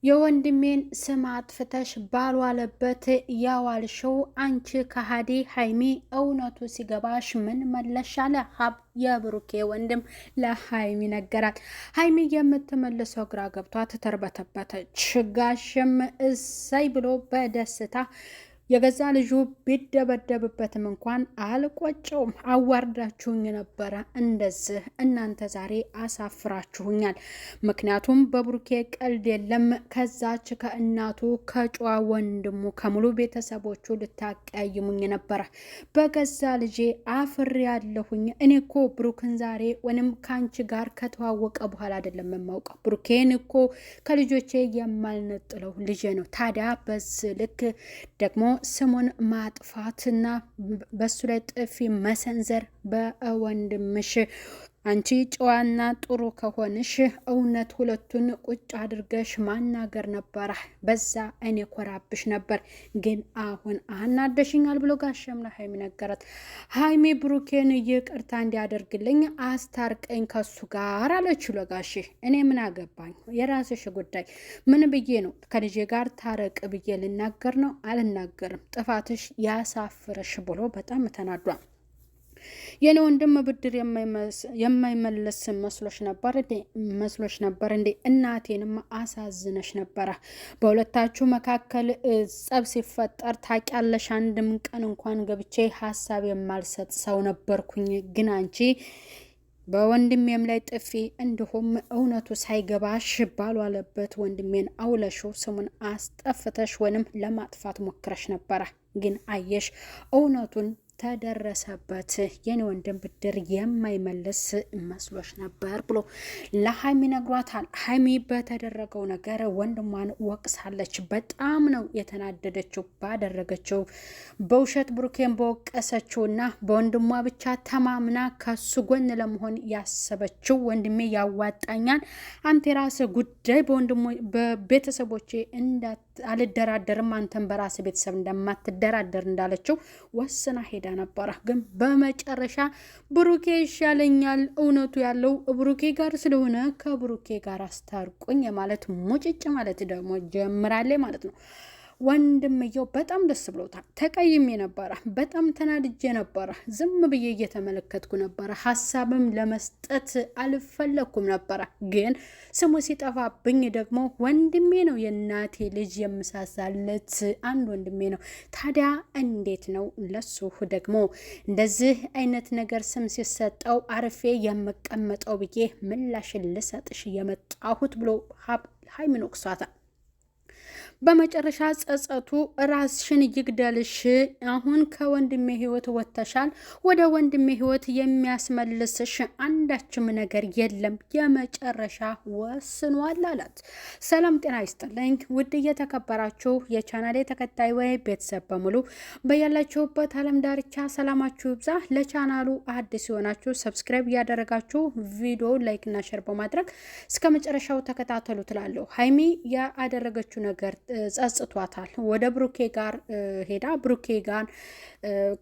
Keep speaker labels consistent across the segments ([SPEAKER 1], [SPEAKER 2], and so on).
[SPEAKER 1] የወንድሜን ስም አጥፍተሽ ባልዋለበት ያዋልሽው አንቺ ከሃዲ ሀይሚ እውነቱ ሲገባሽ ምን መለሽ አለ ሀብ የብሩኬ ወንድም ለሀይሚ ነገራት። ሀይሚ የምትመልሰው ግራ ገብቷት ተርበተበተች። ጋሽም እሰይ ብሎ በደስታ የገዛ ልጁ ቢደበደብበትም እንኳን አልቆጨውም። አዋርዳችሁኝ ነበረ እንደዚህ እናንተ ዛሬ አሳፍራችሁኛል። ምክንያቱም በብሩኬ ቀልድ የለም። ከዛች ከእናቱ ከጨዋ ወንድሙ ከሙሉ ቤተሰቦቹ ልታቀያይሙኝ ነበረ። በገዛ ልጄ አፍሬ ያለሁኝ። እኔ እኮ ብሩክን ዛሬ ወይም ከአንቺ ጋር ከተዋወቀ በኋላ አይደለም የማውቀው። ብሩኬን እኮ ከልጆቼ የማልነጥለው ልጄ ነው። ታዲያ በዚህ ልክ ደግሞ ስሙን ማጥፋትና በሱ ላይ ጥፊ መሰንዘር በወንድምሽ አንቺ ጨዋና ጥሩ ከሆንሽ እውነት ሁለቱን ቁጭ አድርገሽ ማናገር ነበረ። በዛ እኔ ኮራብሽ ነበር፣ ግን አሁን አናደሽኛል ብሎ ጋሸም ለሀይሚ ነገራት። ሀይሚ ብሩኬን ይቅርታ እንዲያደርግልኝ አስታርቀኝ ከሱ ጋር አለችው ለጋሽ። እኔ ምን አገባኝ፣ የራስሽ ጉዳይ። ምን ብዬ ነው ከልጄ ጋር ታረቅ ብዬ ልናገር ነው? አልናገርም፣ ጥፋትሽ ያሳፍረሽ ብሎ በጣም ተናዷል። የኔ ወንድም ብድር የማይመለስ መስሎሽ ነበር እንዴ? እናቴንም አሳዝነሽ ነበረ። በሁለታችሁ መካከል ጸብ ሲፈጠር ታውቂያለሽ። አንድም ቀን እንኳን ገብቼ ሀሳብ የማልሰጥ ሰው ነበርኩኝ። ግን አንቺ በወንድሜም ላይ ጥፊ እንዲሁም እውነቱ ሳይገባሽ ባልዋለበት ወንድሜን አውለሹ ስሙን አስጠፍተሽ ወይንም ለማጥፋት ሞክረሽ ነበረ። ግን አየሽ እውነቱን ተደረሰበት። የኔ ወንድም ብድር የማይመልስ መስሎሽ ነበር ብሎ ለሀይሚ ነግሯታል። ሀይሚ በተደረገው ነገር ወንድሟን ወቅሳለች። በጣም ነው የተናደደችው ባደረገችው በውሸት ብሩኬን በወቀሰችውና በወንድሟ ብቻ ተማምና ከሱ ጎን ለመሆን ያሰበችው ወንድሜ ያዋጣኛል፣ አንተ የራስ ጉዳይ፣ በቤተሰቦቼ አልደራደርም፣ አንተን በራስ ቤተሰብ እንደማትደራደር እንዳለችው ወስና ሄዳ ነበረ። ግን በመጨረሻ ብሩኬ ይሻለኛል፣ እውነቱ ያለው ብሩኬ ጋር ስለሆነ ከብሩኬ ጋር አስታርቁኝ ማለት ሙጭጭ ማለት ደግሞ ጀምራለች ማለት ነው። ወንድምየው በጣም ደስ ብሎታል። ተቀይሜ ነበረ፣ በጣም ተናድጄ ነበረ፣ ዝም ብዬ እየተመለከትኩ ነበረ፣ ሀሳብም ለመስጠት አልፈለኩም ነበረ። ግን ስሙ ሲጠፋብኝ ደግሞ ወንድሜ ነው፣ የእናቴ ልጅ የምሳሳለት አንድ ወንድሜ ነው። ታዲያ እንዴት ነው ለሱ ደግሞ እንደዚህ አይነት ነገር ስም ሲሰጠው አርፌ የምቀመጠው ብዬ ምላሽ ልሰጥሽ የመጣሁት ብሎ ሀይሚን ወቅሷታል። በመጨረሻ ጸጸቱ ራስሽን ይግደልሽ። አሁን ከወንድሜ ህይወት ወጥተሻል። ወደ ወንድሜ ህይወት የሚያስመልስሽ አንዳችም ነገር የለም። የመጨረሻ ወስኗል አላት። ሰላም ጤና ይስጥልኝ ውድ እየተከበራችሁ የቻናሌ ተከታይ ወይ ቤተሰብ በሙሉ በያላችሁበት ዓለም ዳርቻ ሰላማችሁ ይብዛ። ለቻናሉ አዲስ የሆናችሁ ሰብስክራይብ እያደረጋችሁ ቪዲዮ ላይክ እና ሼር በማድረግ እስከ መጨረሻው ተከታተሉ ትላለሁ። ሀይሚ ያደረገችው ነገር ጸጽቷታል። ወደ ብሩኬ ጋር ሄዳ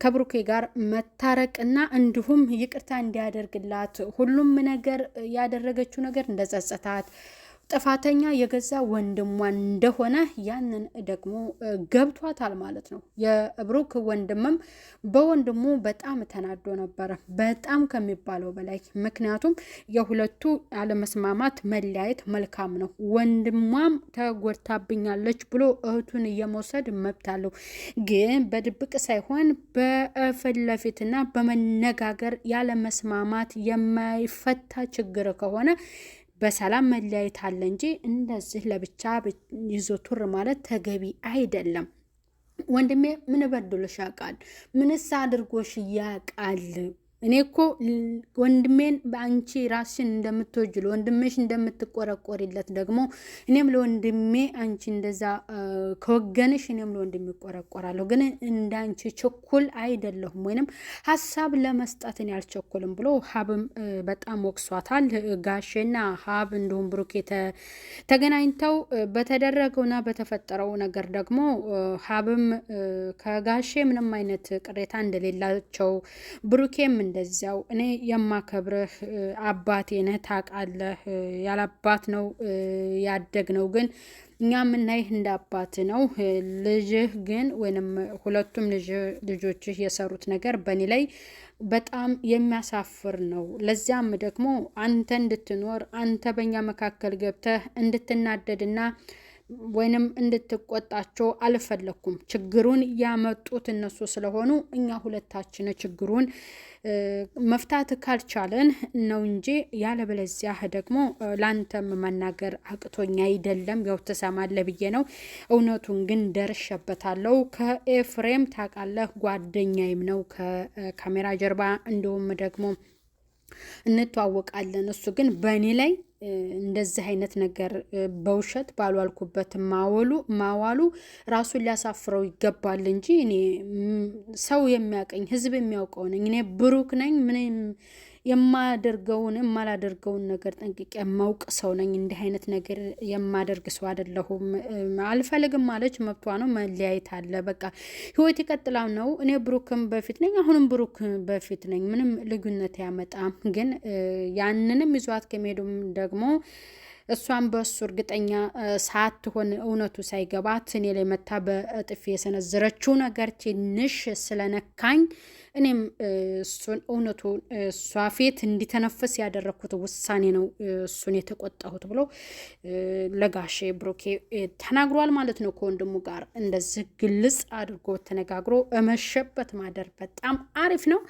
[SPEAKER 1] ከብሩኬ ጋር መታረቅና እንዲሁም ይቅርታ እንዲያደርግላት ሁሉም ነገር ያደረገችው ነገር እንደጸጸታት ጥፋተኛ የገዛ ወንድሟን እንደሆነ ያንን ደግሞ ገብቷታል ማለት ነው። የብሩክ ወንድምም በወንድሙ በጣም ተናዶ ነበረ፣ በጣም ከሚባለው በላይ። ምክንያቱም የሁለቱ አለመስማማት መለያየት መልካም ነው። ወንድሟም ተጎድታብኛለች ብሎ እህቱን የመውሰድ መብት አለው። ግን በድብቅ ሳይሆን በፊት ለፊትና በመነጋገር ያለመስማማት የማይፈታ ችግር ከሆነ በሰላም መለያየት አለ እንጂ እንደዚህ ለብቻ ይዞ ቱር ማለት ተገቢ አይደለም። ወንድሜ ምን በድሎሽ ያውቃል? ምንስ አድርጎሽ ያውቃል? እኔ እኮ ወንድሜን በአንቺ ራስሽን እንደምትወጅ ለወንድምሽ እንደምትቆረቆሪለት ደግሞ እኔም ለወንድሜ አንቺ እንደዛ ከወገንሽ እኔም ለወንድሜ እቆረቆራለሁ። ግን እንዳንቺ ችኩል አይደለሁም ወይንም ሀሳብ ለመስጠትን ያልቸኩልም ብሎ ሀብም በጣም ወቅሷታል። ጋሼና ሀብ እንዲሁም ብሩኬ ተገናኝተው በተደረገውና በተፈጠረው ነገር ደግሞ ሀብም ከጋሼ ምንም አይነት ቅሬታ እንደሌላቸው ብሩኬም እንደዚያው እኔ የማከብርህ አባቴ ነህ ታውቃለህ። ያላባት ነው ያደግነው ግን እኛ የምናይህ እንደ አባት ነው። ልጅህ ግን ወይንም ሁለቱም ልጆችህ የሰሩት ነገር በእኔ ላይ በጣም የሚያሳፍር ነው። ለዚያም ደግሞ አንተ እንድትኖር አንተ በእኛ መካከል ገብተህ እንድትናደድና ወይንም እንድትቆጣቸው አልፈለኩም። ችግሩን ያመጡት እነሱ ስለሆኑ እኛ ሁለታችን ችግሩን መፍታት ካልቻለን ነው እንጂ ያለበለዚያ ደግሞ ላንተም መናገር አቅቶኛ አይደለም። ያው ትሰማለህ ብዬ ነው። እውነቱን ግን ደርሼበታለሁ። ከኤፍሬም ታውቃለህ ጓደኛዬም ነው ከካሜራ ጀርባ እንደውም ደግሞ እንተዋወቃለን። እሱ ግን በእኔ ላይ እንደዚህ አይነት ነገር በውሸት ባልዋልኩበት ማዋሉ ራሱን ሊያሳፍረው ይገባል እንጂ እኔ ሰው የሚያቀኝ ህዝብ የሚያውቀው ነኝ። እኔ ብሩክ ነኝ። ምንም የማላደርገውን ነገር ጠንቅቄ የማውቅ ሰው ነኝ። እንዲህ አይነት ነገር የማደርግ ሰው አይደለሁም። አልፈልግም ማለች መብቷ ነው። መለያየት አለ በቃ ህይወት ይቀጥላል ነው። እኔ ብሩክም በፊት ነኝ፣ አሁንም ብሩክ በፊት ነኝ። ምንም ልዩነት ያመጣም። ግን ያንንም ይዟት ከመሄዱም ደግሞ እሷን በእሱ እርግጠኛ ሳትሆን እውነቱ ሳይገባት እኔ ላይ መታ በጥፊ የሰነዘረችው ነገር ትንሽ ስለነካኝ እኔም እሱን እውነቱን እሷ ፊት እንዲተነፍስ ያደረኩት ውሳኔ ነው እሱን የተቆጣሁት ብሎ ለጋሼ ብሩኬ ተናግሯል ማለት ነው። ከወንድሙ ጋር እንደዚህ ግልጽ አድርጎ ተነጋግሮ እመሸበት ማደር በጣም አሪፍ ነው።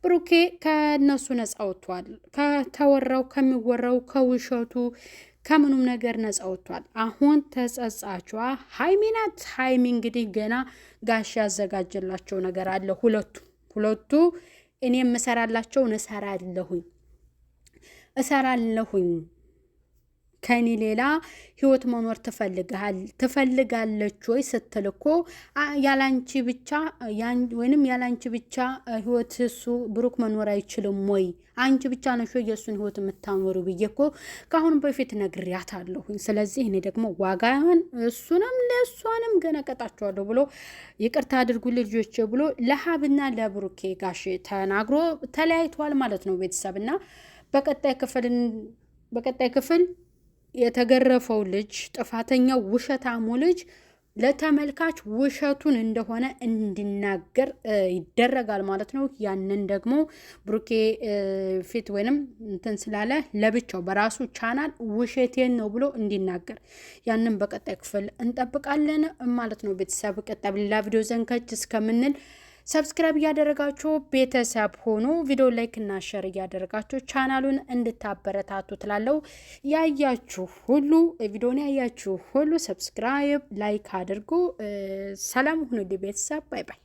[SPEAKER 1] ብሩኬ ከነሱ ነፃ ወጥቷል። ከተወራው ከሚወራው ከውሸቱ ከምኑም ነገር ነፃ ወጥቷል። አሁን ተጸጻቿ ሀይሚ ናት። ሀይሚ እንግዲህ ገና ጋሽ ያዘጋጀላቸው ነገር አለ። ሁለቱ እኔ የምሰራላቸው እሰራለሁኝ ከኔ ሌላ ህይወት መኖር ትፈልጋለች ወይ ስትል እኮ ያላንቺ ብቻ ወይንም ያላንቺ ብቻ ህይወት እሱ ብሩክ መኖር አይችልም ወይ? አንቺ ብቻ ነሽ ወይ የእሱን ህይወት የምታኖሩ ብዬ እኮ ከአሁን በፊት ነግሬያታለሁኝ። ስለዚህ እኔ ደግሞ ዋጋውን እሱንም ለእሷንም ገና ቀጣቸዋለሁ ብሎ ይቅርታ አድርጉልኝ ልጆቼ ብሎ ለሀብና ለብሩኬ ጋሽ ተናግሮ ተለያይተዋል ማለት ነው። ቤተሰብና በቀጣይ ክፍል የተገረፈው ልጅ ጥፋተኛው ውሸታሙ ልጅ ለተመልካች ውሸቱን እንደሆነ እንዲናገር ይደረጋል ማለት ነው። ያንን ደግሞ ብሩኬ ፊት ወይንም እንትን ስላለ ለብቻው በራሱ ቻናል ውሸቴን ነው ብሎ እንዲናገር ያንን በቀጣይ ክፍል እንጠብቃለን ማለት ነው። ቤተሰብ ቀጣይ ሌላ ቪዲዮ ዘንከች እስከምንል ሰብስክራይብ እያደረጋችሁ ቤተሰብ ሆኖ ቪዲዮ ላይክ እና ሼር እያደረጋችሁ ቻናሉን እንድታበረታቱ ትላለው። ያያችሁ ሁሉ ቪዲዮን ያያችሁ ሁሉ ሰብስክራይብ ላይክ አድርጉ። ሰላም ሁኑ ቤተሰብ። ባይ ባይ።